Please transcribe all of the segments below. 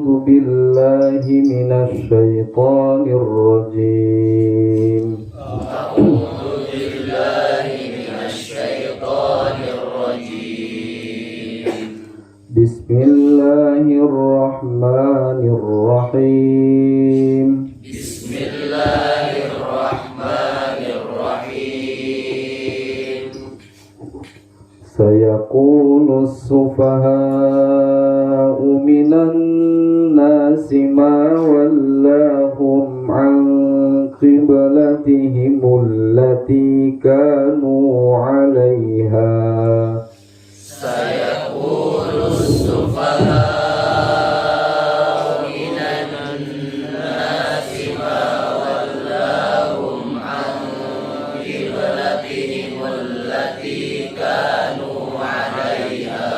أعوذ بالله من الشيطان الرجيم أعوذ بالله من الشيطان الرجيم بسم الله الرحمن الرحيم بسم الله الرحمن الرحيم سيقول السفهاء من الناس ما ولاهم عن قبلتهم التي كانوا عليها سيقول السفهاء من الناس ما ولاهم عن قبلتهم التي كانوا عليها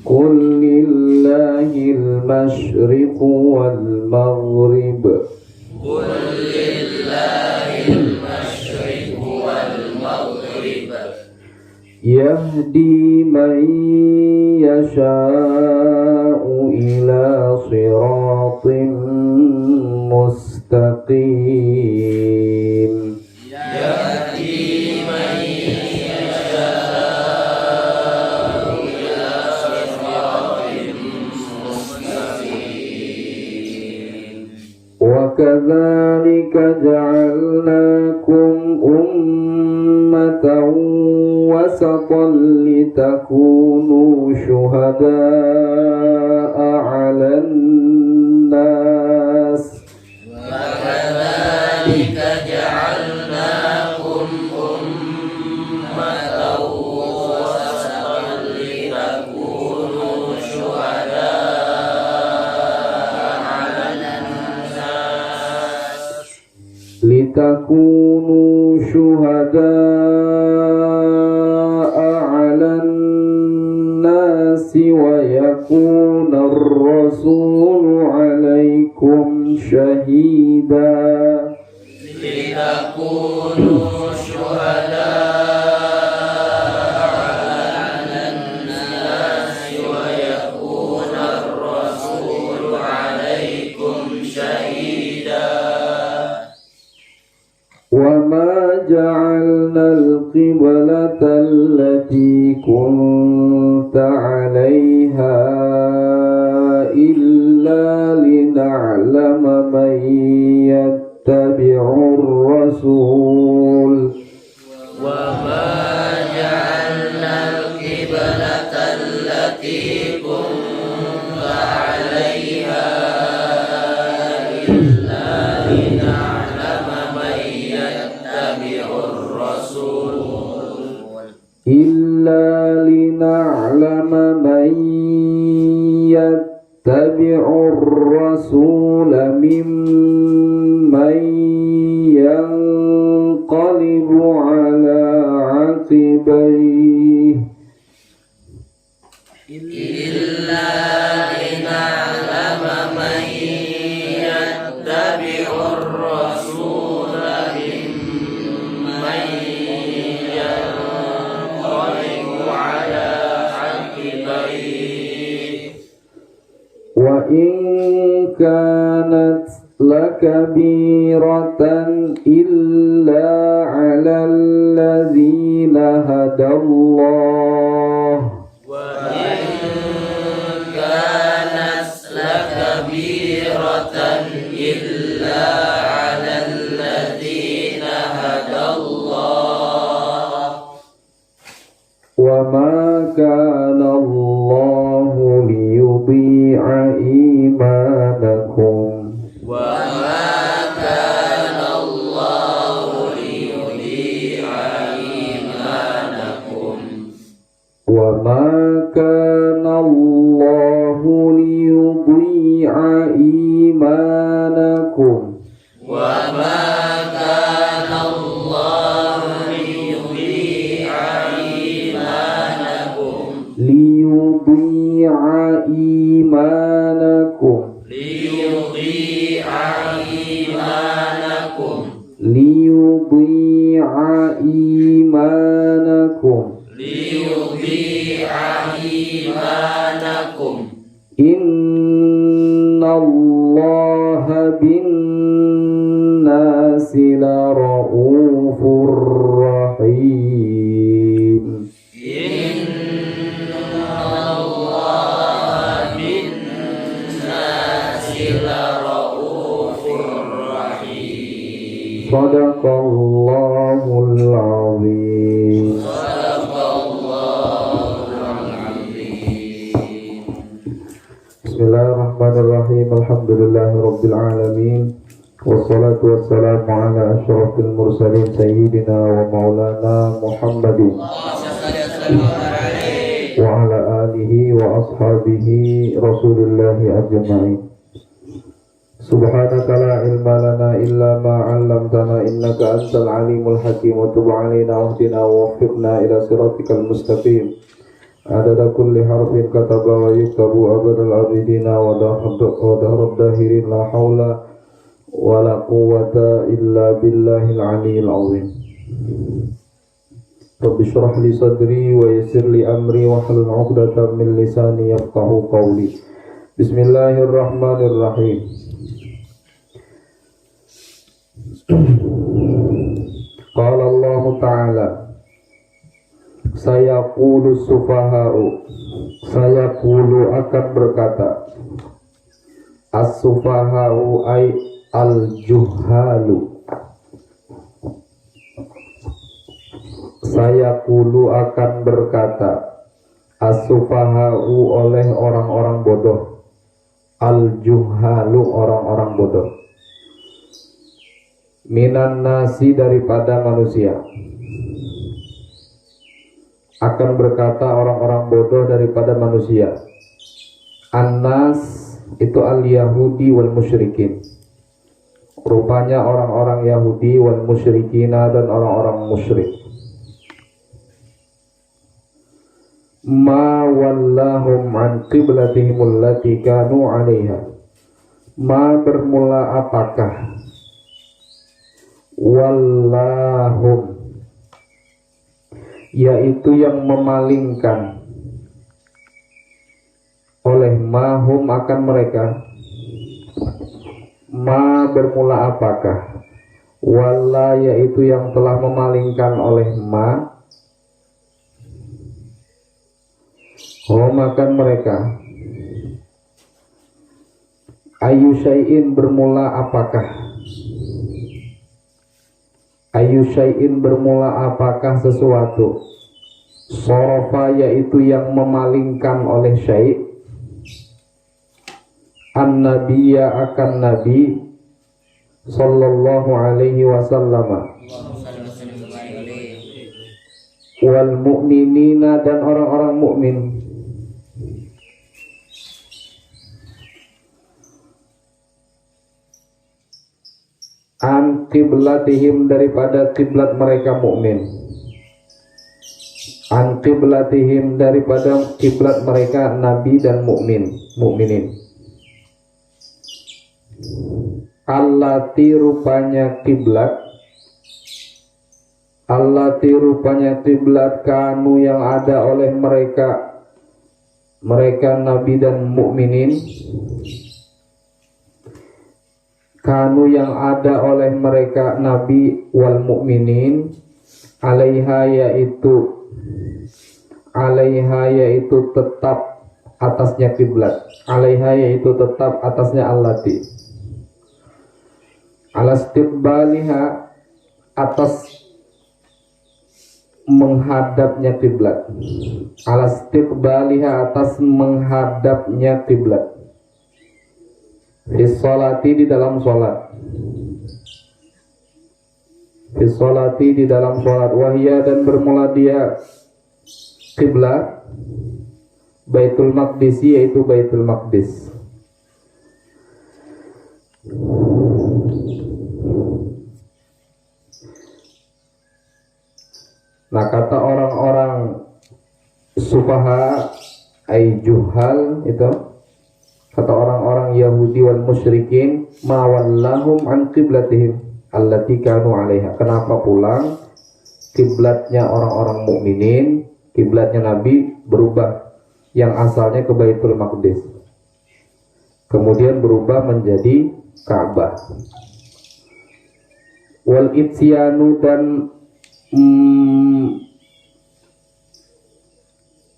قل لله المشرق والمغرب قل لله المشرق والمغرب يهدي من يشاء إلى صراط مستقيم يهدي من يشاء إلى صراط مستقيم وكذلك جعلناكم أمة وسطا لتكونوا شهداء على الناس وكذلك جعلناكم أمة وسطا لتكونوا شهداء على الناس ويكون الرسول عليكم شهيدا لتكونوا شهداء على الناس ويكون الرسول عليكم شهيدا وما جعلنا القبلة التي كنت عليها إلا لنعلم من يتبع الرسول وما جعلنا القبلة التي كنت عليها إلا لنعلم من يتبع الرسول ممن ينقلب على عقبيه إلا لنعلم من يتبع الرسول ممن ينقلب على عقبيه وإن كانت لكبيرة إلا على الذين هدى الله وإن كانت لكبيرة إلا على الذين هدى الله وما كان الله ليضيع إيمانكم وما كان الله ليضيع إيمانكم وما كان الله ليضيع إيمانكم وما كان الله ليضيع إيمانكم ليضيع إيمانكم ليضيع إيمانكم ليضيع إيمانكم ليضيع إيمانكم إن Sadaqallahul azim. Bismillahirrahmanirrahim. Alhamdulillahirabbil alamin. Wassalatu wassalamu ala asyrafil mursalin sayyidina wa maulana Muhammadin wa ala alihi wa ashabihi rasulillahi ajma'in. Subhanaka la ilma lana illa ma 'allamtana innaka antal alimul hakim wa tub 'alaina wahdina wa waffiqna ila siratikal mustaqim. Adada kulli harfin kataba wa yuktabu abadal abidina wa dahrad dahirin la hawla wa la quwwata illa billahil aliyyil azim. Rabbi shrah li sadri wa yassir li amri wa hlul 'uqdatam min lisani yafqahu qawli. Bismillahirrahmanirrahim. Qala Allah Ta'ala, sayaqulu sufaha'u, sayaqulu akan berkata, as-sufaha'u ay al-juhalu, sayaqulu akan berkata, as-sufaha'u oleh orang-orang bodoh, al-juhalu orang-orang bodoh, minan nasi daripada manusia, akan berkata orang-orang bodoh daripada manusia. An-nas itu al-yahudi wal musyrikin, rupanya orang-orang Yahudi wal musyrikina dan orang-orang musyrik. Ma wallahum an qiblatihim allati kanu 'alaiha, ma bermula apakah, wallahum yaitu yang memalingkan, oleh mahum akan mereka, ma bermula apakah, walla yaitu yang telah memalingkan oleh ma, hum akan mereka, ayu syai'in bermula apakah, ayu syai'in bermula apakah sesuatu, sorofa yaitu yang memalingkan oleh syai', an-nabiyya akan nabi sallallahu alaihi wasallam, wal mu'minina dan orang-orang mukmin, an qiblatihim daripada kiblat mereka mukmin, an qiblatihim daripada kiblat mereka nabi dan mukminin, allati rupanya kiblat, allati rupanya kiblat kanu yang ada oleh mereka nabi dan mukminin, kanu yang ada oleh mereka nabi wal mukminin, alaiha yaitu tetap atasnya kiblat, alaiha yaitu tetap atasnya allati, alastiqbaliha atas menghadapnya kiblat, alastiqbaliha atas menghadapnya kiblat, Fisolati di dalam sholat, fisolati di dalam sholat, wahya dan bermula dia kiblat Baitul Maqdis yaitu Baitul Maqdis. Nah kata orang-orang sufaha ay juhal itu, kata orang-orang Yahudi wal musyrikin, ma wallahum an qiblatihim allati kanu 'alaiha. Kenapa pulang kiblatnya orang-orang mukminin, kiblatnya Nabi berubah, yang asalnya ke Baitul Maqdis, kemudian berubah menjadi Ka'bah. Wal itsyanu dan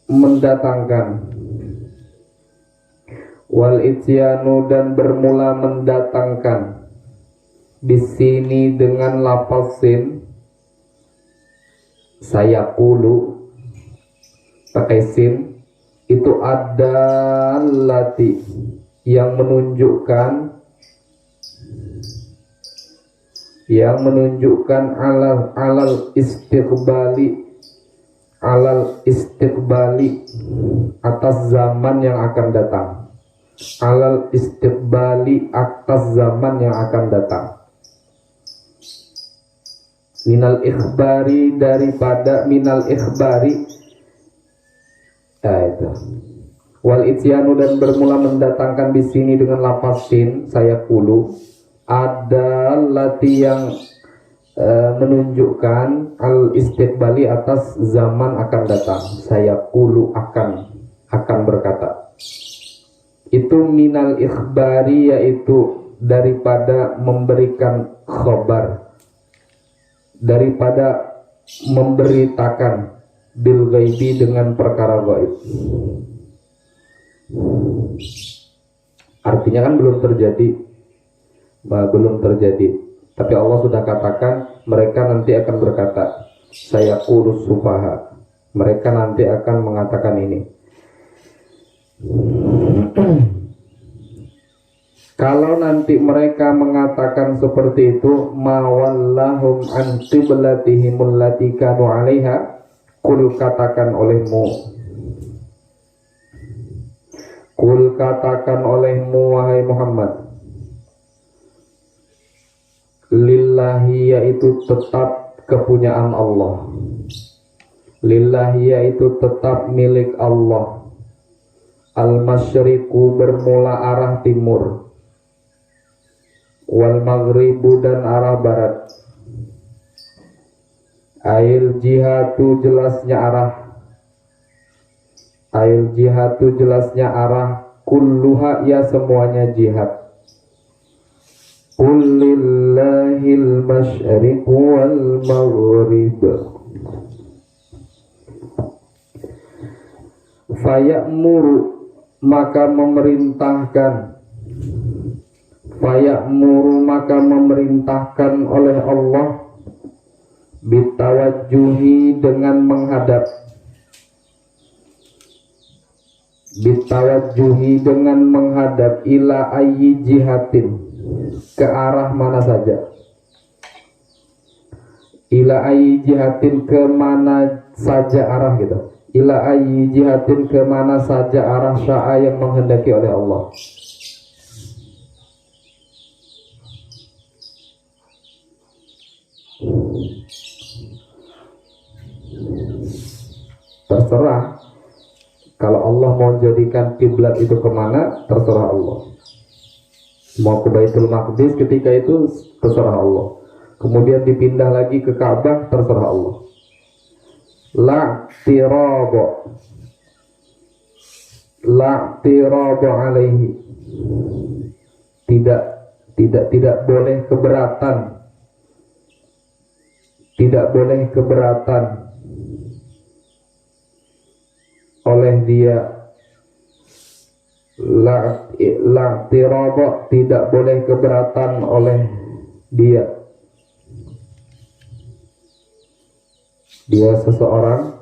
mendatangkan, wal itsyanu dan bermula mendatangkan, bisini dengan lafaz sin, sayaqulu pakai sin, itu adallati yang menunjukkan alal istiqbali atas zaman yang akan datang, alal istiqbali atas zaman yang akan datang, minal ikhbari daripada minal ikhbari itu wal ityanu dan bermula mendatangkan di sini dengan lafaz sin sayaqulu adallati yang menunjukkan al istiqbali atas zaman akan datang, sayaqulu akan berkata. Itu minal ikhbari, yaitu daripada memberikan khabar, daripada memberitakan bil ghaibi dengan perkara gaib. Artinya kan belum terjadi, tapi Allah sudah katakan mereka nanti akan berkata, sayaqulu sufaha, mereka nanti akan mengatakan ini. Kalau nanti mereka mengatakan seperti itu, mawallahum an qiblatihim allati kanu 'alaiha, kul katakan olehmu wahai Muhammad, lillahi yaitu tetap kepunyaan Allah, lillahi yaitu tetap milik Allah, al-masyriqu bermula arah timur, wal maghribu dan arah barat, ail jihatu jelasnya arah, kulluha ya semuanya jihad. Qul lillahil masyriqu wal maghrib. Fayamuru maka memerintahkan oleh Allah bitawajjuhi dengan menghadap ila ayyi jihatin, ke arah mana saja, ila ayyi jihatin ke mana saja arah gitu, ila ayyi jihatin ke mana saja arah sya'a yang menghendaki oleh Allah. Terserah, kalau Allah mau jadikan kiblat itu kemana, terserah Allah. Mau ke Baitul Maqdis ketika itu terserah Allah, kemudian dipindah lagi ke Ka'bah, terserah Allah. La alaihi, tidak boleh keberatan oleh dia. La'tiraba, tidak boleh keberatan oleh dia seseorang,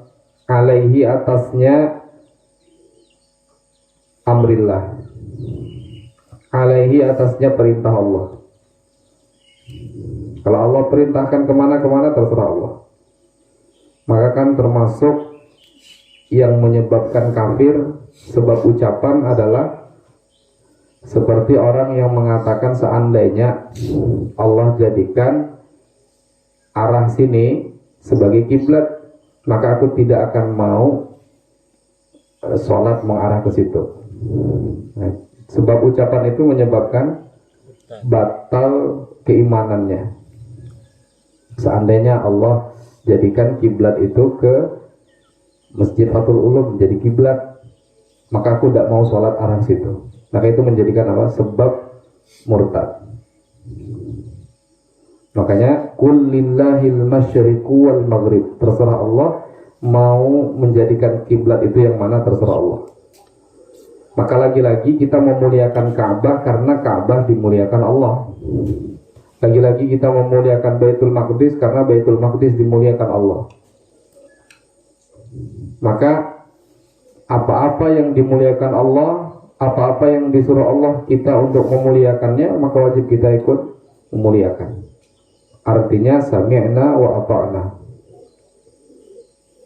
alaihi atasnya amrillah, alaihi atasnya perintah Allah. Kalau Allah perintahkan kemana-kemana, terserah Allah. Maka kan termasuk yang menyebabkan kafir sebab ucapan adalah seperti orang yang mengatakan, seandainya Allah jadikan arah sini sebagai kiblat, maka aku tidak akan mau sholat mengarah ke situ. Nah, sebab ucapan itu menyebabkan batal keimanannya. Seandainya Allah jadikan kiblat itu ke Masjid Fathul Ulum menjadi kiblat, maka aku tidak mau sholat arah situ. Maka itu menjadikan apa? Sebab murtad. Makanya kul lillahil masyriqu wal maghrib, terserah Allah mau menjadikan kiblat itu yang mana, terserah Allah. Maka lagi-lagi kita memuliakan Ka'bah karena Ka'bah dimuliakan Allah. Lagi-lagi kita memuliakan Baitul Maqdis karena Baitul Maqdis dimuliakan Allah. Maka apa-apa yang dimuliakan Allah, apa-apa yang disuruh Allah kita untuk memuliakannya, maka wajib kita ikut memuliakan. Artinya sami'na wa ata'na.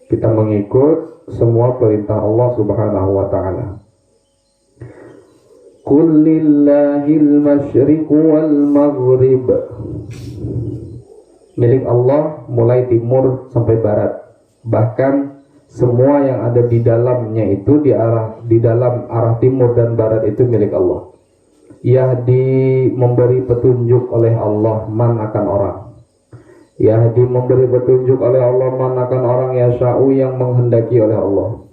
Kita mengikut semua perintah Allah Subhanahu wa ta'ala. Qul lillahil masyriqu wal maghrib. Milik Allah mulai timur sampai barat. Bahkan semua yang ada di dalamnya itu di dalam arah timur dan barat itu milik Allah. Yahdi memberi petunjuk oleh Allah man akan orang. Yahdi memberi petunjuk oleh Allah man akan orang, yasha'u yang menghendaki oleh Allah.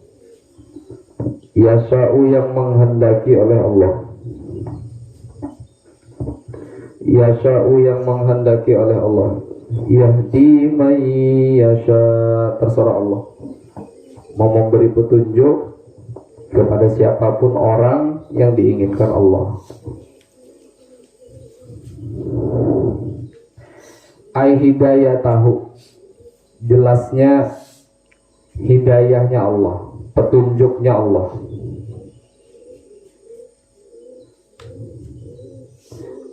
Yasha'u yang menghendaki oleh Allah. Yasha'u yang menghendaki oleh Allah. Yahdi may yasha, terserah Allah. Mau memberi petunjuk kepada siapapun orang yang diinginkan Allah. Ai hidayah tahu, jelasnya hidayahnya Allah, petunjuknya Allah.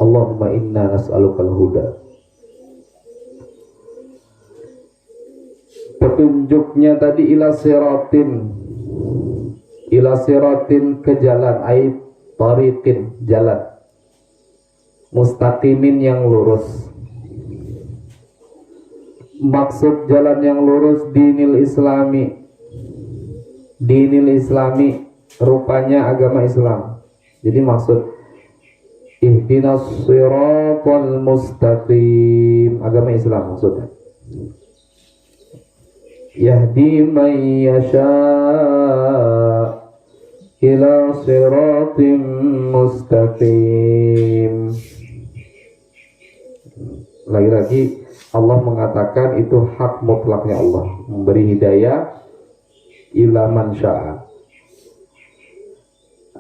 Allahumma inna nas'alukal huda. Petunjuknya tadi ila siratin ke jalan, ai tariqin, jalan mustaqimin yang lurus. Maksud jalan yang lurus dinil islami. Dinil islami rupanya agama Islam. Jadi maksud ihdinas siratal mustaqim, agama Islam maksudnya. Yahdi man yasha ila siratim mustaqim. Lagi-lagi Allah mengatakan itu hak mutlaknya Allah, memberi hidayah ila man sya'a.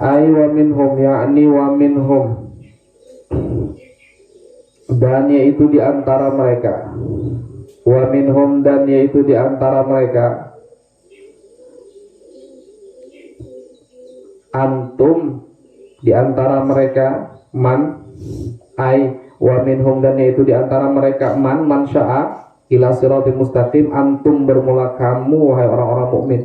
Ay wa minhum, yakni wa minhum, dan yaitu di antara mereka. Wa minhum, dan yaitu di antara mereka. Antum, di antara mereka. Man, ay wa minhum, dan yaitu di antara mereka. Man sya'a ila siratim mustaqim. Antum bermula kamu, wahai orang-orang mukmin.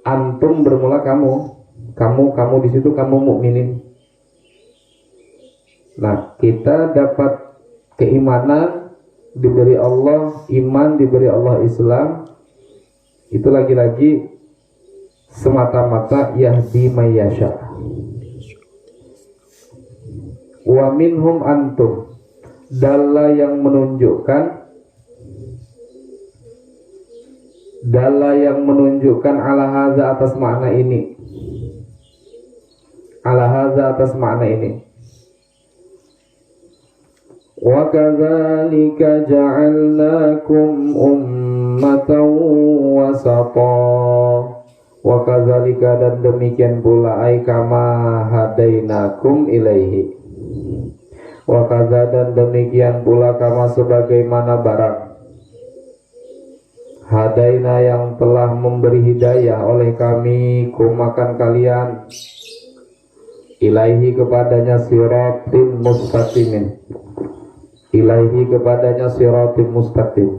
Antum bermula kamu di situ, kamu mukminin. Nah, kita dapat keimanan diberi Allah, iman diberi Allah Islam. Itu lagi-lagi semata-mata yahdi mayyasha. Wa minhum antum, dalla yang menunjukkan, dalla yang menunjukkan ala hadza atas makna ini. Ala hadza atas makna ini. Wa kadzalika ja'alnakum ummatan wasata. Wa kadzalika, dan demikian pula, ay kama hadainakum ilaihi. Wa kadza, dan demikian pula, kama sebagaimana barang, hadaina yang telah memberi hidayah oleh kami, kum akan kalian, ilaihi kepadanya, siratin mustaqimin. Ilaihi kepadanya siratin mustaqim.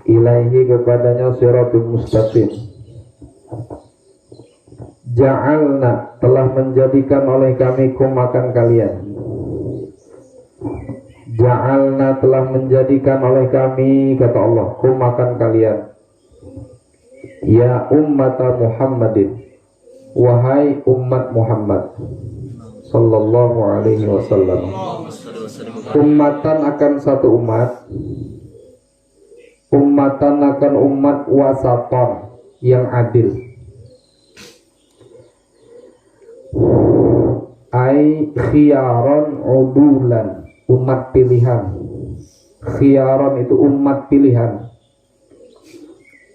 Ilaihi kepadanya siratin mustaqim. Ja'alna, telah menjadikan oleh kami, kum akan kalian. Ja'alna, telah menjadikan oleh kami, kata Allah, kum akan kalian. Ya ummata Muhammadin, wahai umat Muhammad sallallahu alaihi wasallam. Ummatan akan satu umat, ummatan akan umat, wasatan yang adil. Ai khiyaran udulan, umat pilihan. Khiyaran itu umat pilihan.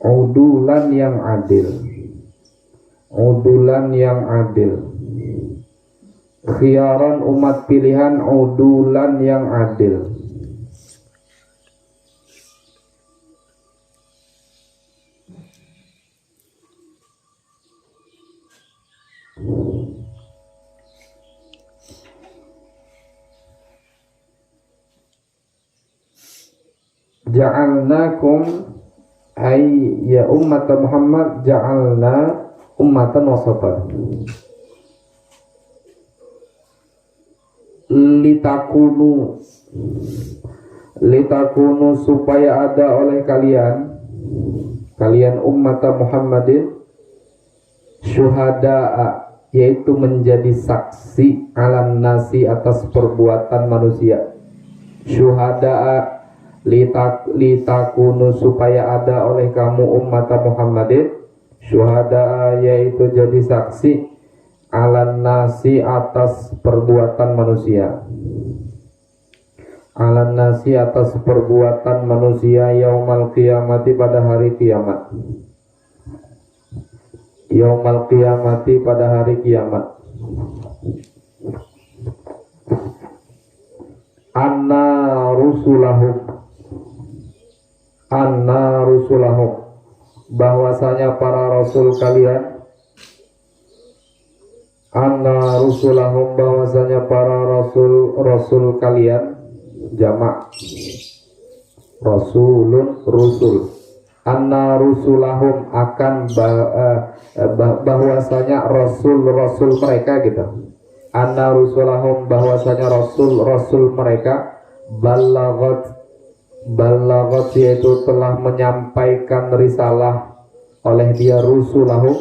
udulan yang adil, udulan yang adil. Khiyaran umat pilihan, udulan yang adil. Ja'alnakum ay ya ummat Muhammad, ja'alna ummatan wasatan litakunu supaya ada oleh kalian ummat Muhammadin syuhada'a, yaitu menjadi saksi alan nasi atas perbuatan manusia. Syuhada'a litakunu supaya ada oleh kamu umat Muhammadin syuhada'a, yaitu jadi saksi alan nasi atas perbuatan manusia. Alan nasi atas perbuatan manusia yaumal qiyamati pada hari kiamat. Yaumal qiyamati pada hari kiamat. Anna rusulahum bahwasanya para rasul kalian, anna rusulahum bahwasanya para rasul kalian, jamak rasulun rusul. Anna rusulahum akan bahwasanya rasul mereka gitu. Anna rusulahum bahwasanya rasul mereka balagat yaitu telah menyampaikan risalah oleh dia rusulahum.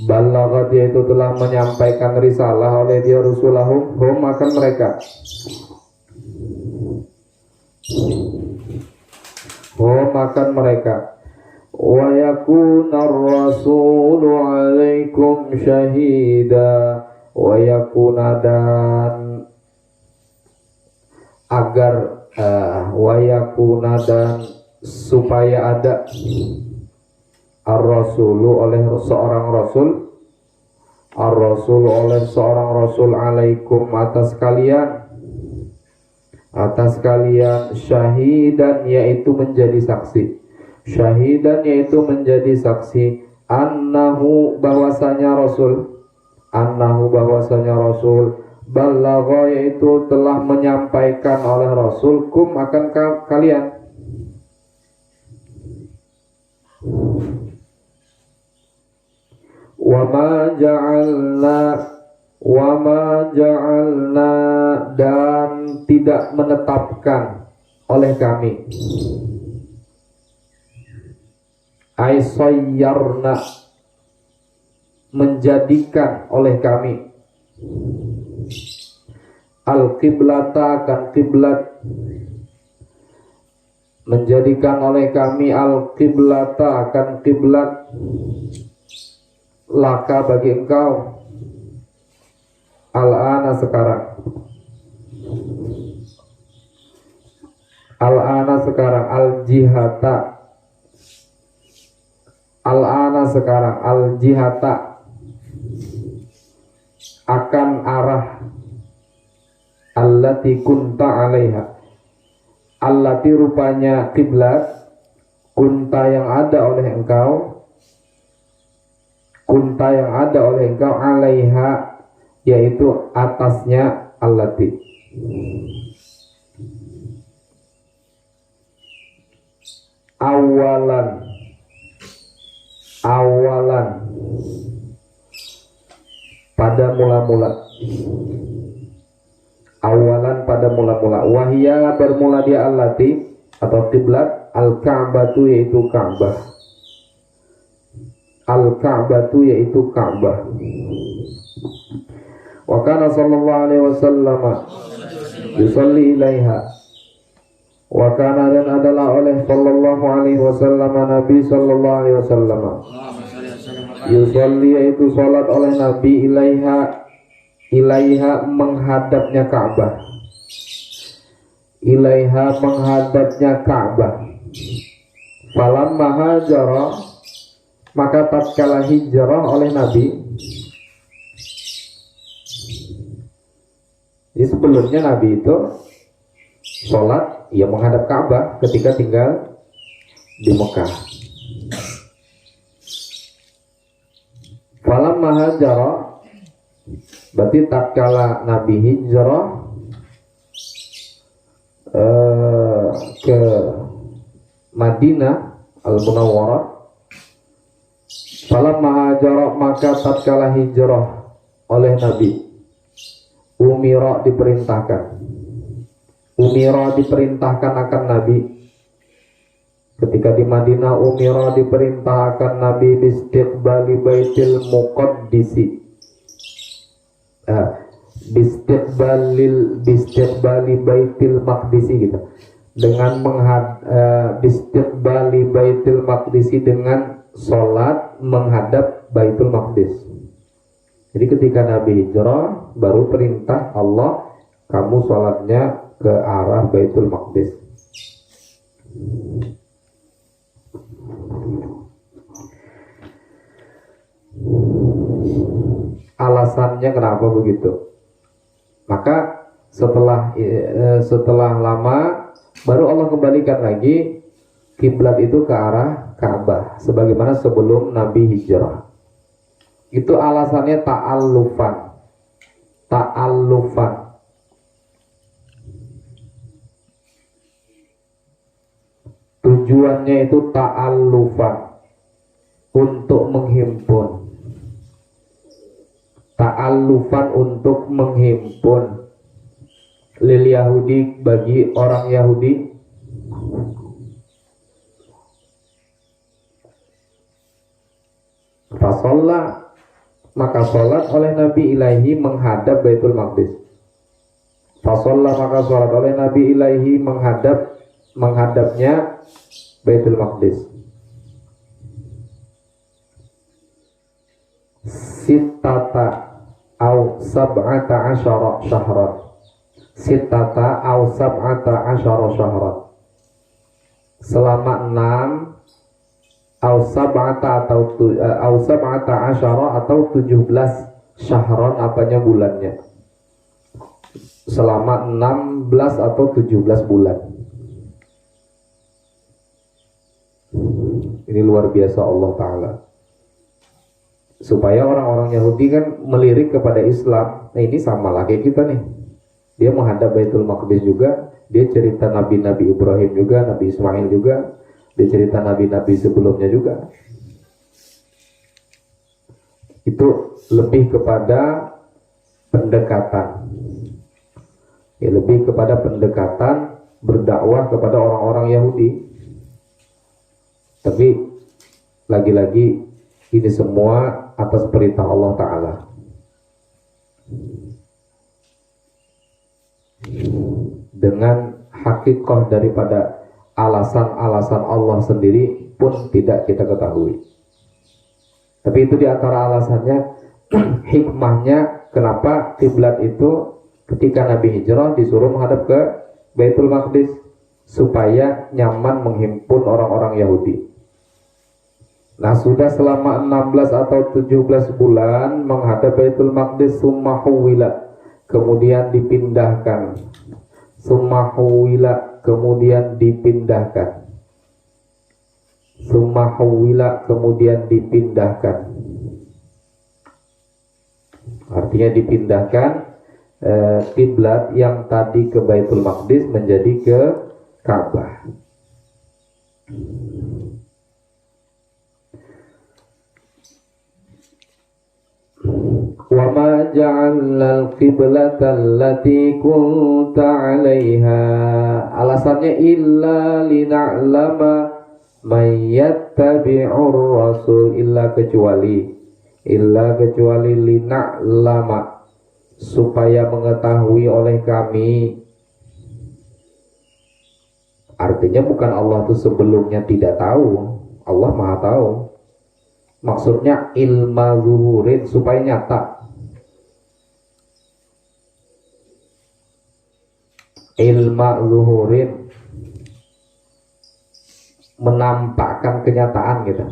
Balagat yaitu telah menyampaikan risalah oleh dia rusulahum, hum akan mereka. Hum akan mereka. Wa yakuna ar-rasulu 'alaikum syahida, wa yakuna dan agar wa yakuna dan supaya ada ar-rasulu oleh seorang rasul, ar-rasul oleh seorang rasul 'alaikum atas kalian syahidan yaitu menjadi saksi. Syahidan yaitu menjadi saksi annahu bahwasanya rasul balagha yaitu telah menyampaikan oleh rasulkum akan kalian. Wa ma ja'alna dan tidak menetapkan oleh kami, ay sayyarna menjadikan oleh kami, al-qiblata akan kiblat, menjadikan oleh kami al-qiblata akan kiblat, laka bagi engkau, al-ana sekarang, al-ana sekarang, al-jihata, al-ana sekarang, al-jihata akan arah, allati kunta alaiha, allati rupanya kiblat, kunta yang ada oleh engkau, kunta yang ada oleh engkau, alaiha yaitu atasnya, allati. Awalan pada mula-mula, awalan pada mula-mula, wahia bermula dia allati atau kiblat, al-ka'batu yaitu Ka'bah, al-ka'batu yaitu Ka'bah. Wa kana sallallahu alaihi wasallam yusalli ilaiha, wa kana dan adalah oleh sallallahu alaihi wasallam Nabi sallallahu alaihi wasallam yusalli yaitu salat oleh Nabi ilaiha menghadapnya Ka'bah, ilaiha menghadapnya Ka'bah, Falamma hajara, maka tatkala hijrah oleh Nabi. Jadi sebelumnya Nabi itu sholat, ia menghadap Ka'bah ketika tinggal di Mekah. Falamma hajara, berarti tatkala Nabi hijrah ke Madinah Al-Munawwarah. Falamma hajara, maka tatkala hijrah oleh Nabi, umira, diperintahkan akan Nabi. Ketika di Madinah, umira, diperintahkan Nabi bistiqbali baitil muqaddisi, bistiqbali baitil maqdisi gitu, dengan bistiqbali baitil maqdisi, dengan sholat menghadap Baitul Maqdis. Jadi ketika Nabi hijrah, baru perintah Allah, kamu sholatnya ke arah Baitul Maqdis. Alasannya kenapa begitu? Maka setelah lama baru Allah kembalikan lagi kiblat itu ke arah Ka'bah sebagaimana sebelum Nabi hijrah. Itu alasannya ta'allufan. Tujuannya itu ta'allufan, untuk menghimpun. Lil Yahudi, bagi orang Yahudi. Fasalla, maka sholat oleh Nabi ilaihi menghadap Baitul Maqdis. Fasalla, maka sholat oleh Nabi ilaihi menghadapnya Baitul Maqdis. Sittata au sab'ata asyara syahran. Sittata au sab'ata asyara syahran. Selama 6 au sab'ata asyara atau 17 syahran, apanya bulannya. Selama 16 atau 17 bulan. Ini luar biasa Allah Ta'ala. Supaya orang-orang Yahudi kan melirik kepada Islam. Nah ini sama lah kayak kita nih. Dia menghadap Baitul Maqdis juga. Dia cerita Nabi-Nabi Ibrahim juga, Nabi Ismail juga. Dia cerita Nabi-Nabi sebelumnya juga. Itu lebih kepada pendekatan. Ya, lebih kepada pendekatan berdakwah kepada orang-orang Yahudi. Tapi lagi-lagi ini semua atas perintah Allah Ta'ala. Dengan hakikat daripada alasan-alasan Allah sendiri pun tidak kita ketahui. Tapi itu diantara alasannya, hikmahnya kenapa kiblat itu ketika Nabi hijrah disuruh menghadap ke Baitul Maqdis, supaya nyaman menghimpun orang-orang Yahudi. Nah sudah selama 16 atau 17 bulan menghadap Baitul Maqdis, summa huwila, kemudian dipindahkan. Summa huwila, kemudian dipindahkan. Summa huwila, kemudian dipindahkan. Artinya dipindahkan kiblat yang tadi ke Baitul Maqdis menjadi ke Ka'bah. Wa ma ja'alnal qiblata allati kunta 'alaiha, alasannya illa lina'lama may yattabi'ur rasul, kecuali lina'lama, supaya mengetahui oleh kami. Artinya bukan Allah itu sebelumnya tidak tahu, Allah Maha tahu. Maksudnya ilma zuhurin, supaya nyata. Ilma zuhurin, menampakkan kenyataan gitu.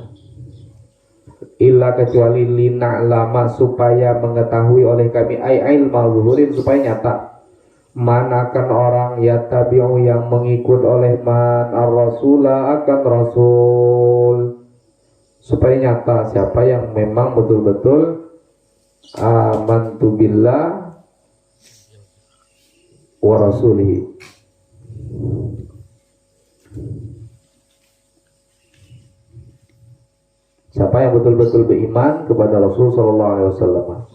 Illa kecuali lina lama supaya mengetahui oleh kami ilmal zuhurin supaya nyata manakan orang tabi'u yang mengikut oleh man ar-rasula akan rasul, supaya nyata siapa yang memang betul-betul amantu billah wa rasulihi. Siapa yang betul-betul beriman kepada Rasul sallallahu alaihi wasallam.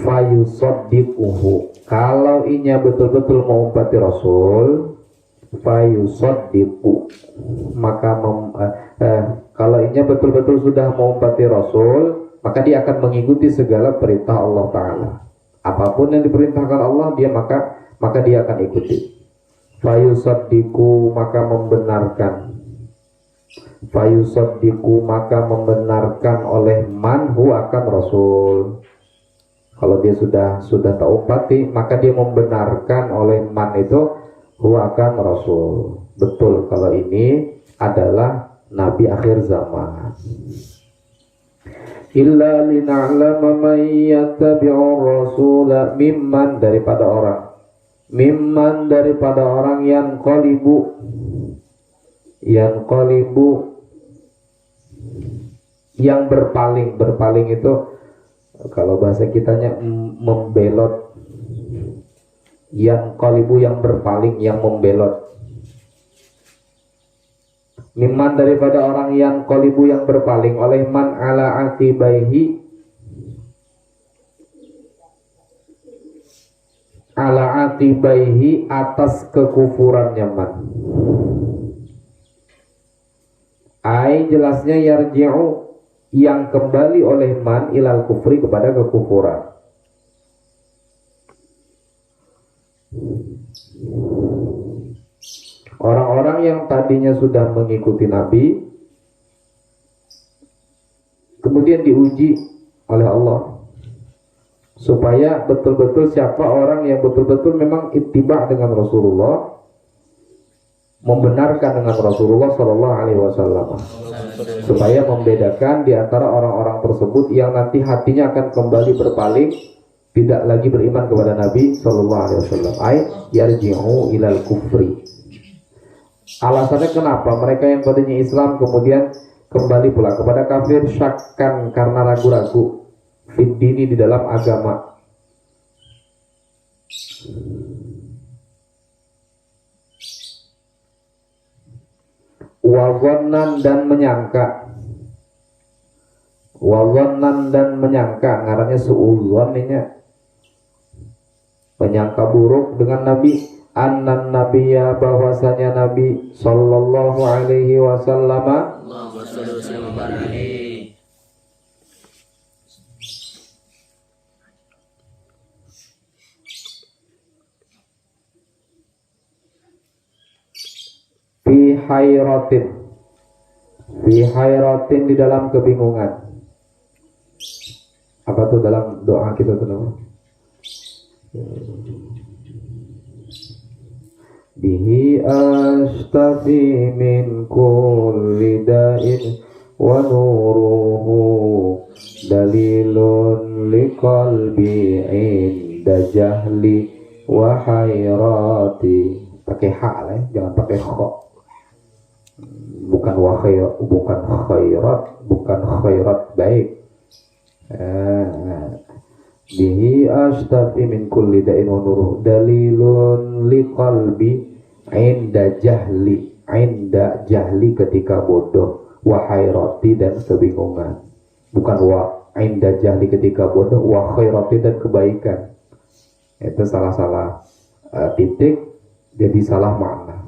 Fayusaddiquhu. Kalau inya betul-betul mengumpati Rasul, fayusaddiqu. Maka kalau inya betul-betul sudah mengumpati Rasul, maka dia akan mengikuti segala perintah Allah Ta'ala. Apapun yang diperintahkan Allah, dia maka dia akan ikuti. Fayusaddiqu, maka membenarkan. Fayusaddiqu, maka membenarkan oleh man hu akan Rasul. Kalau dia sudah taubati, maka dia membenarkan oleh man itu hu akan Rasul. Betul, kalau ini adalah Nabi akhir zaman. Illa lina'lama man yattabi'ur rasula mimman daripada orang yang qalibu yang berpaling itu kalau bahasa kitanya membelot. Yang qalibu yang berpaling, yang membelot. Mimman daripada orang yang qalibu yang berpaling oleh man ala atibaihi atas kekufurannya man. Jelasnya yarji'u yang kembali oleh man ilal kufri kepada kekufuran. Orang-orang yang tadinya sudah mengikuti Nabi kemudian diuji oleh Allah supaya betul-betul siapa orang yang betul-betul memang ittiba dengan Rasulullah, membenarkan dengan Rasulullah Sallallahu Alaihi Wasallam, supaya membedakan di antara orang-orang tersebut yang nanti hatinya akan kembali berpaling, tidak lagi beriman kepada Nabi Sallallahu Alaihi Wasallam. Yarji'u ilal kufri. Alasannya kenapa mereka yang tadinya Islam kemudian kembali pula kepada kafir, syakkan karena ragu-ragu fid dini di dalam agama. Wazannan dan menyangka ngarannya suudzon ini, menyangka buruk dengan Nabi. Annan nabiyya, bahwasanya Nabi sallallahu alaihi wasallam fi hayratin di dalam kebingungan. Apa tuh dalam doa kita tuh namanya? Bihi astafi min kulli da'in wa nuruhu dalilun liqalbi inda jahli wa hayrati. Pakai hak lah ya, jangan pakai kha. Bukan khairat baik. Bihi astafi min kulli da'in wa nuruhu dalilun liqalbi inda jahli ketika bodoh, wa hayrati dan kebingungan. Bukan wa inda jahli ketika bodoh, wa hayrati dan kebaikan. Itu salah-salah titik, jadi salah makna.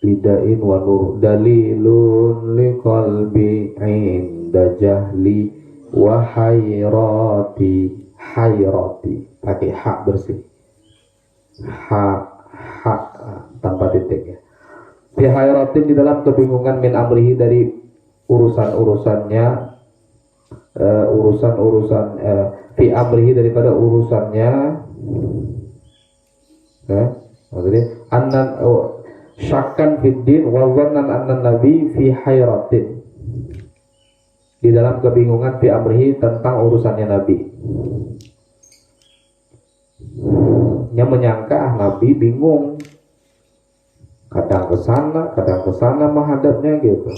Lidain wa nur dalilun liqalbi inda jahli wa hayrati pakai hak bersih, hak tanpa titik ya. Fi hayratin di dalam kebingungan min amrihi dari urusannya fi amrihi daripada urusannya maksudnya annan syakkan fid din wa dhannan anna nabi fi hayratin, di dalam kebingungan fi amrihi, tentang urusannya Nabi. Nya menyangka Nabi bingung, kadang ke sana menghadapnya gitu,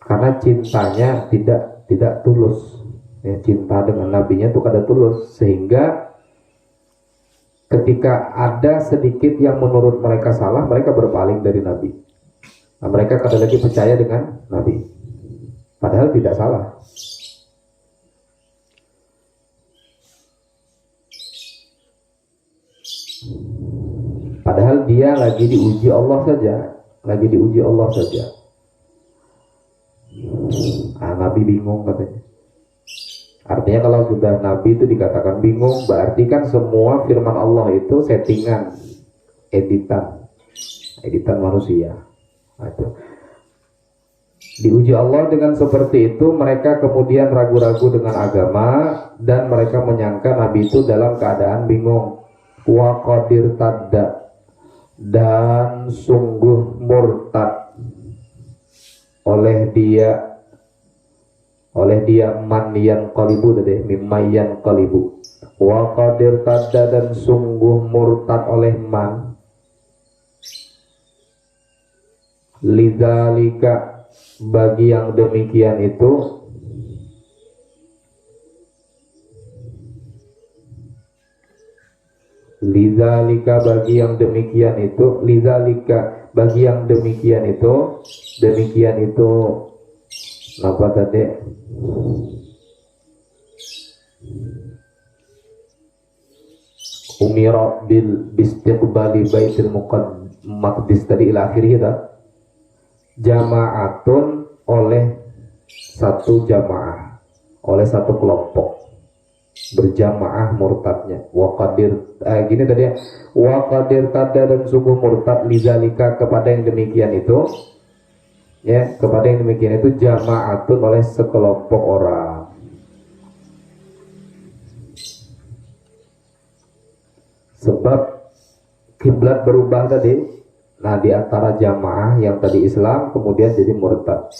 karena cintanya tidak tulus. Ya, cinta dengan nabinya itu kada tulus, sehingga ketika ada sedikit yang menurut mereka salah, mereka berpaling dari Nabi. Nah, mereka kada lagi percaya dengan Nabi, padahal tidak salah. Padahal dia lagi diuji Allah saja, Nah, Nabi bingung katanya. Artinya kalau sudah Nabi itu dikatakan bingung, berarti kan semua firman Allah itu settingan, editan manusia. Nah, itu. Diuji Allah dengan seperti itu, mereka kemudian ragu-ragu dengan agama, dan mereka menyangka Nabi itu dalam keadaan bingung. Wa qadir tadda, dan sungguh murtad oleh dia man yang qalibu tadi, mimmayan qalibu. Wa qadir tadda, dan sungguh murtad oleh man, lidzalika, bagi yang demikian itu, lidzalika, bagi yang demikian itu, lidzalika, bagi yang demikian itu, apa tadi? Umira bil bistiqbali baitil maqdis tadi ila akhirih ta. Jama'atun, oleh satu jamaah, oleh satu kelompok, berjamaah murtadnya. Wa qadir gini tadi ya, wa qadir tada, dan sungguh murtad, lidzalika, kepada yang demikian itu, ya, kepada yang demikian itu, jama'atun, oleh sekelompok orang. Sebab kiblat berubah tadi. Nah, di antara jamaah yang tadi Islam kemudian jadi murtad.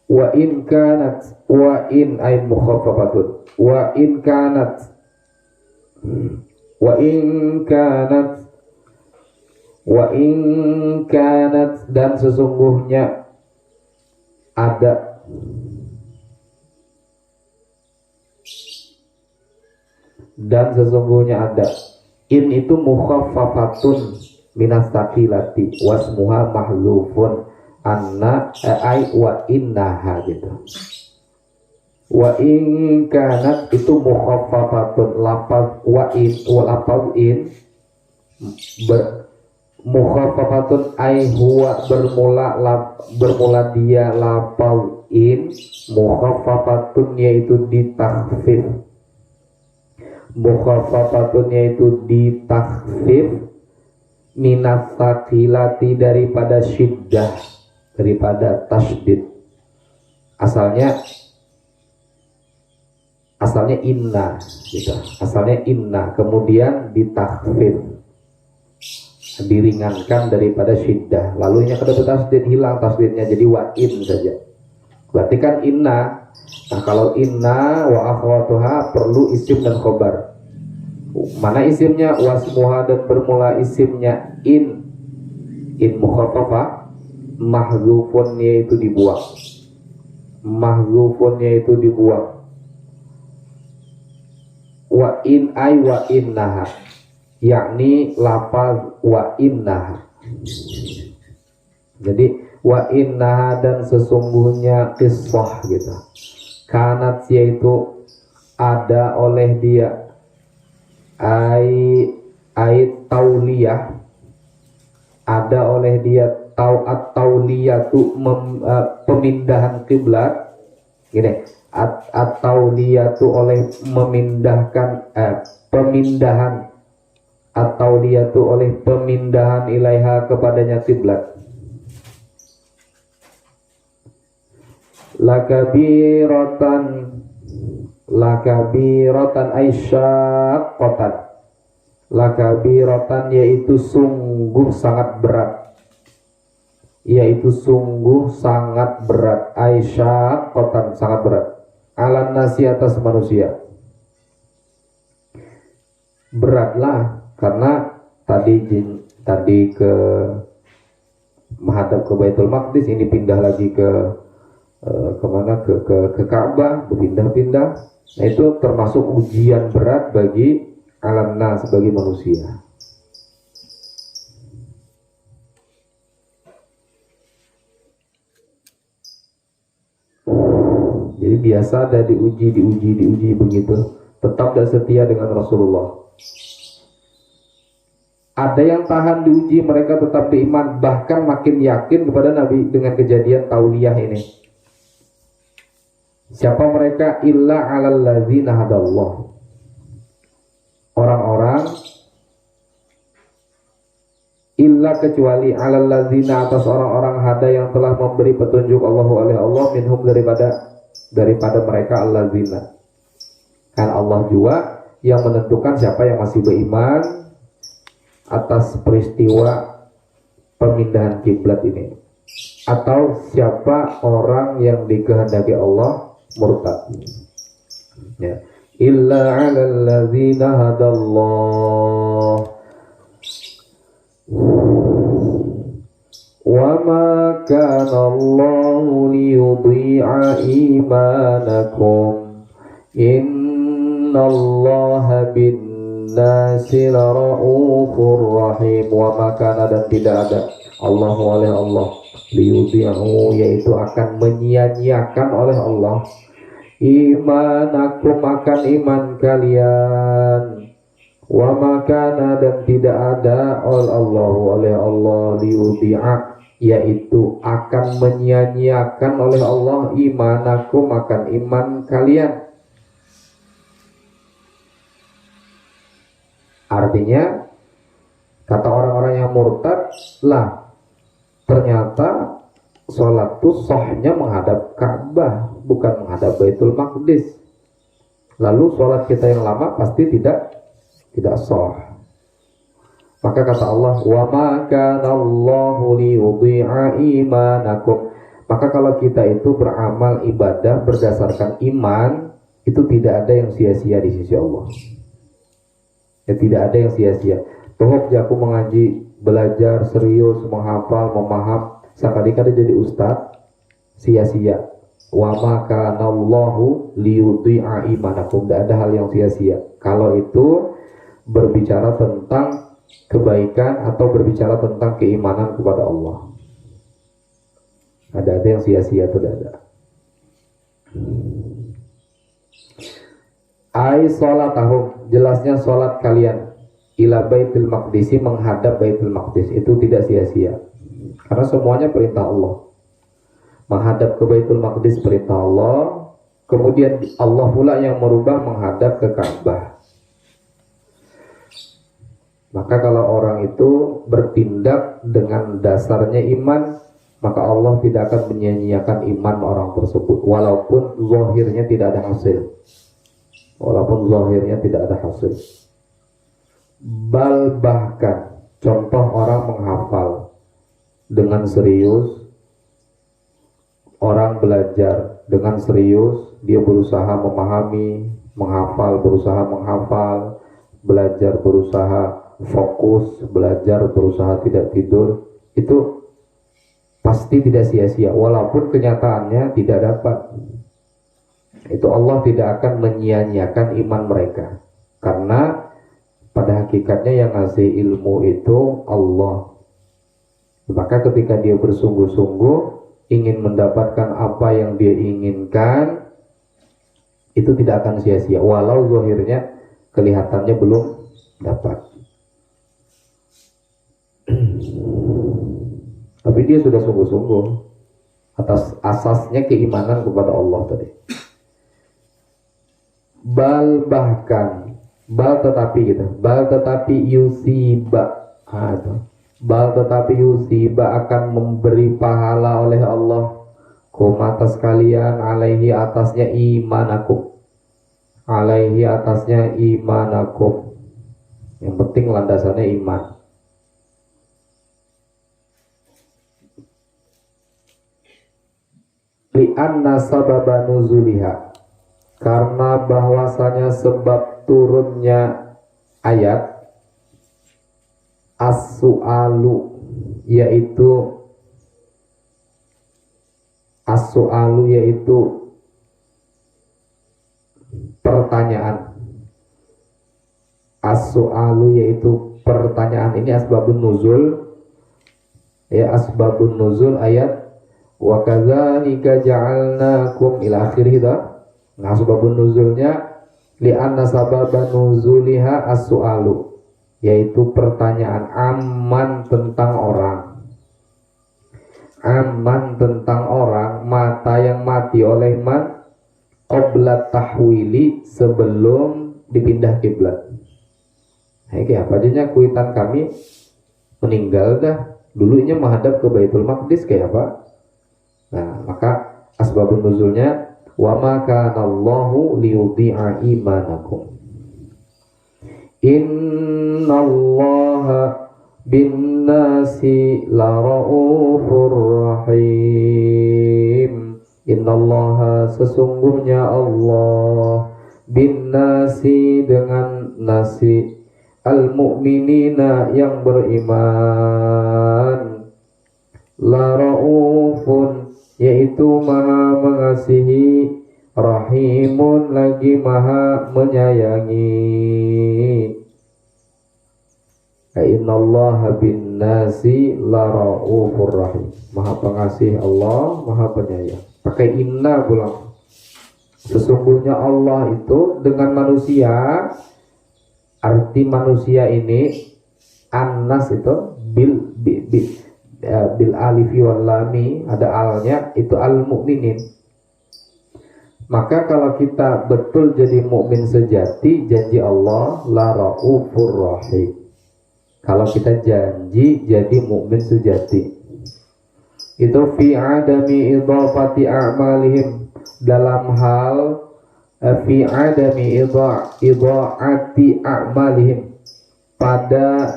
Wa in kanat, wa in ay mukhaffafatun, wa in kanat, wa in kanat, wa in kanat, dan sesungguhnya ada, dan sesungguhnya ada. In itu mukhaffafatun minas taqilati, wasmuha mahlufun anna ay wa innaha gitu. Wa in kanat itu mukhaffafatun, lafaz wa in, wa lafaz in mukhaffafatun ay huwa, bermula dia lafaz in, mukhaffafatun yaitu ditakhfif, mukhaffafatun yaitu ditakhfif, minas sakilati, daripada syiddah, daripada tasydid. Asalnya inna gitu. Asalnya inna, kemudian ditakhfif, diringankan daripada syiddah. Lalu yang kedua tasydid, hilang tasydidnya jadi wa in saja. Berarti kan inna. Nah, kalau inna wa akhwatuha perlu isim dan khobar. Mana isimnya? Wasmuha, dan bermula isimnya in mukhaffafah, mahdzufun yaitu dibuang, wa in ay wa innaha, yakni lafaz wa innaha. Jadi wa innaha, dan sesungguhnya qissah gitu. Kanat yaitu ada oleh dia, ay tauliyah, ada oleh dia, at-tauliyatu, pemindahan kiblat. Gini, at-tauliyatu, oleh memindahkan, pemindahan, at-tauliyatu, oleh pemindahan, ilaiha, kepadanya kiblat. Lakabiratan, Lakabiratan aisyaqatan. Lakabiratan yaitu sungguh sangat berat. Yaitu sungguh sangat berat. Aisyaqatan sangat berat. Alan nasi atas manusia. Beratlah karena tadi ke menghadap ke Baitul Maqdis, ini pindah lagi ke kemana ke Ka'bah, berpindah-pindah. Nah, itu termasuk ujian berat bagi alam nas, sebagai manusia. Jadi biasa ada diuji begitu, tetap tidak setia dengan Rasulullah. Ada yang tahan diuji, mereka tetap beriman, bahkan makin yakin kepada Nabi dengan kejadian Tauliyah ini. Siapa mereka? Illa 'alal ladzina hadallah. Orang-orang, illa kecuali 'alal ladzina atas orang-orang hada yang telah memberi petunjuk Allahu oleh Allah, minhum daripada mereka alladzina. Kan Allah juga yang menentukan siapa yang masih beriman atas peristiwa pemindahan kiblat ini, atau siapa orang yang dikehendaki Allah murtad. Ya. Illa 'alal ladzina hadallah wa ma kana Allahu liyudhi'a imanakum innallaha bin nasi laraufur rahim. Wa makana, dan tidak ada Allahu oleh Allah liyudhi'u, yaitu akan menyia-nyiakan oleh Allah imanakum, akan iman kalian. Wa makana, dan tidak ada Allahu oleh Allah liyudhi'a, yaitu akan menyia-nyiakan oleh Allah imanakum, akan iman kalian. Artinya, kata orang-orang yang murtad, lah ternyata sholat itu sahnya menghadap Ka'bah, bukan menghadap Baitul Maqdis. Lalu sholat kita yang lama pasti tidak sah. Maka kata Allah, wa ma kana Allahu liyudhi'a imanakum. Maka kalau kita itu beramal ibadah berdasarkan iman, itu tidak ada yang sia-sia di sisi Allah. Ya, tidak ada yang sia-sia. Tohok jaku mengaji, belajar serius, menghafal, memaham, sekali-kali jadi ustaz, sia-sia. Wa ma kana Allahu liyudhi'a imanakum. Tidak ada hal yang sia-sia. Kalau itu berbicara tentang kebaikan atau berbicara tentang keimanan kepada Allah, ada yang sia-sia, tidak ada. Ai sholatahum, jelasnya sholat kalian ila Baitul Maqdisi, menghadap Baitul Maqdis, itu tidak sia-sia karena semuanya perintah Allah. Menghadap ke Baitul Maqdis perintah Allah, kemudian Allah pula yang merubah menghadap ke Ka'bah. Maka kalau orang itu bertindak dengan dasarnya iman, maka Allah tidak akan menyia-nyiakan iman orang tersebut, walaupun zahirnya tidak ada hasil. Bahkan contoh orang menghafal dengan serius, orang belajar dengan serius, dia berusaha memahami, berusaha menghafal, belajar berusaha fokus, belajar berusaha tidak tidur, itu pasti tidak sia-sia, walaupun kenyataannya tidak dapat. Itu Allah tidak akan menyia-nyiakan iman mereka, karena pada hakikatnya yang ngasih ilmu itu Allah. Maka ketika dia bersungguh-sungguh ingin mendapatkan apa yang dia inginkan, itu tidak akan sia-sia, walau zahirnya kelihatannya belum dapat. Tapi dia sudah sungguh-sungguh atas asasnya keimanan kepada Allah tadi. Bal tetapi yusiba, bal tetapi yusiba akan memberi pahala oleh Allah kum atas kalian, alaihi atasnya imanakum, alaihi atasnya imanakum. Yang penting landasannya iman. Li'anna sababa nuzuliha, karena bahwasanya sebab turunnya ayat as-su'alu, yaitu pertanyaan. As-su'alu yaitu pertanyaan. Ini asbabun nuzul, ya, asbabun nuzul ayat wa kadzalika ja'alnakum ila akhirih. Nah, asbabun nuzulnya li'anna sababa nuzuliha as-su'alu, yaitu pertanyaan aman tentang orang. Aman tentang orang, mata yang mati oleh man qabla tahwili, sebelum dipindah kiblat. Nah, kayak apa aja kuitan kami meninggal dah, dulunya menghadap ke Baitul Maqdis kayak apa? Nah, maka asbabun nuzulnya wa ma kana Allahu liyudhi'a imanakum. Innallaha bin nasi laraufur rahim. Innallaha, sesungguhnya Allah, bin nasi, dengan nasi, al mu'minina, yang beriman, la raufun, yaitu maha mengasihi, rahimun, lagi maha menyayangi. Innallaha bin nasi la raufur rahim. Maha pengasih Allah, maha penyayang. Pakai inna pulang. Sesungguhnya Allah itu dengan manusia. Arti manusia ini annas itu bil alifi wal lami, ada alnya, itu al mukminin. Maka kalau kita betul jadi mukmin sejati, janji Allah la raufur rahim. Kalau kita janji jadi mukmin sejati, itu fi adami idhafati a'malihim, dalam hal fi adami idha'ati a'malihim, pada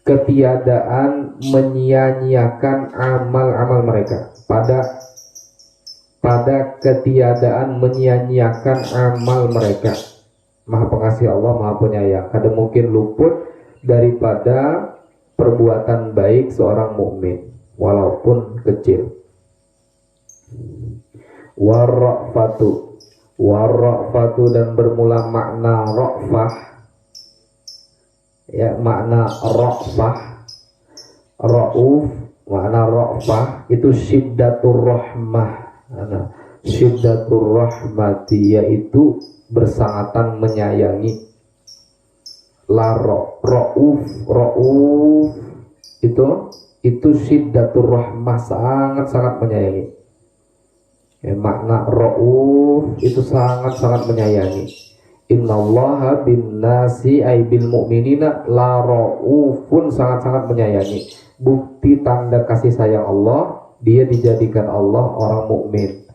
ketiadaan menyia-nyiakan amal-amal mereka, pada ketiadaan menyia-nyiakan amal mereka. Maha pengasih Allah, maha penyayang. Kadang mungkin luput daripada perbuatan baik seorang mukmin walaupun kecil. Warra'fatu, dan bermula makna ra'fah, ya, makna ra'fah, ra'uf, makna ra'fah itu syiddatur rahmah. Nah, syiddatur rahmati, yaitu bersangatan menyayangi. Ra'uf itu syiddatur rahmah, sangat-sangat menyayangi. Ya, makna ra'uf itu sangat-sangat menyayangi. Innallaha bin nasi ay bil mu'minina la ra'ufun, sangat-sangat menyayangi. Bukti tanda kasih sayang Allah, dia dijadikan Allah orang mukmin,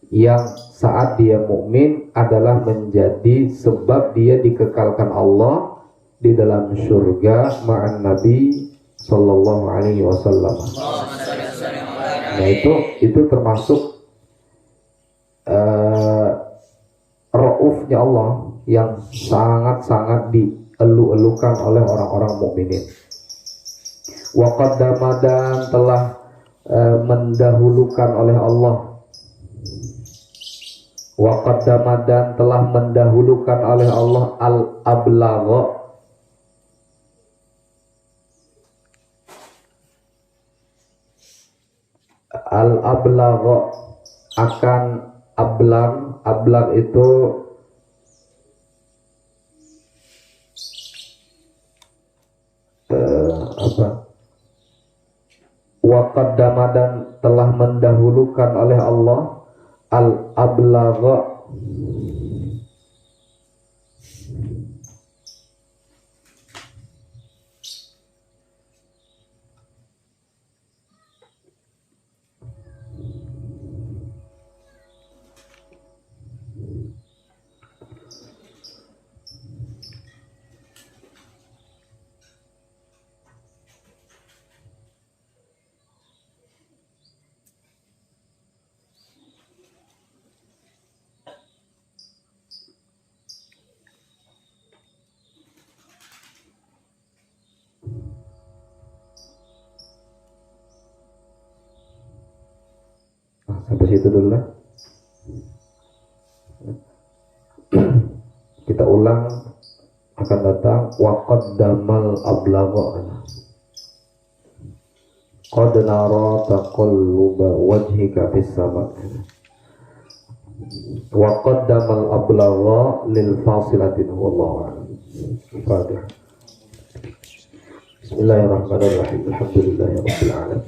yang saat dia mukmin adalah menjadi sebab dia dikekalkan Allah di dalam surga ma'an Nabi sallallahu alaihi wasallam. Nah, itu termasuk raufnya Allah yang sangat-sangat dielu-elukan oleh orang-orang mukminin. Wa qaddama, dan telah mendahulukan oleh Allah. Wa qaddama, dan telah mendahulukan oleh Allah al-ablagha, akan ablag itu wa qaddama, dan telah mendahulukan oleh Allah al-ablagha, Sampai situ dulu lah. Kita ulang, akan datang wa qaddamal ablagha. Qad nara taqalluba wajhika fis sama'. Wa qaddamal ablagha lil fasilatin wallahu a'lam. Fatihah. Bismillahirrahmanirrahim. Alhamdulillahirabbil alamin.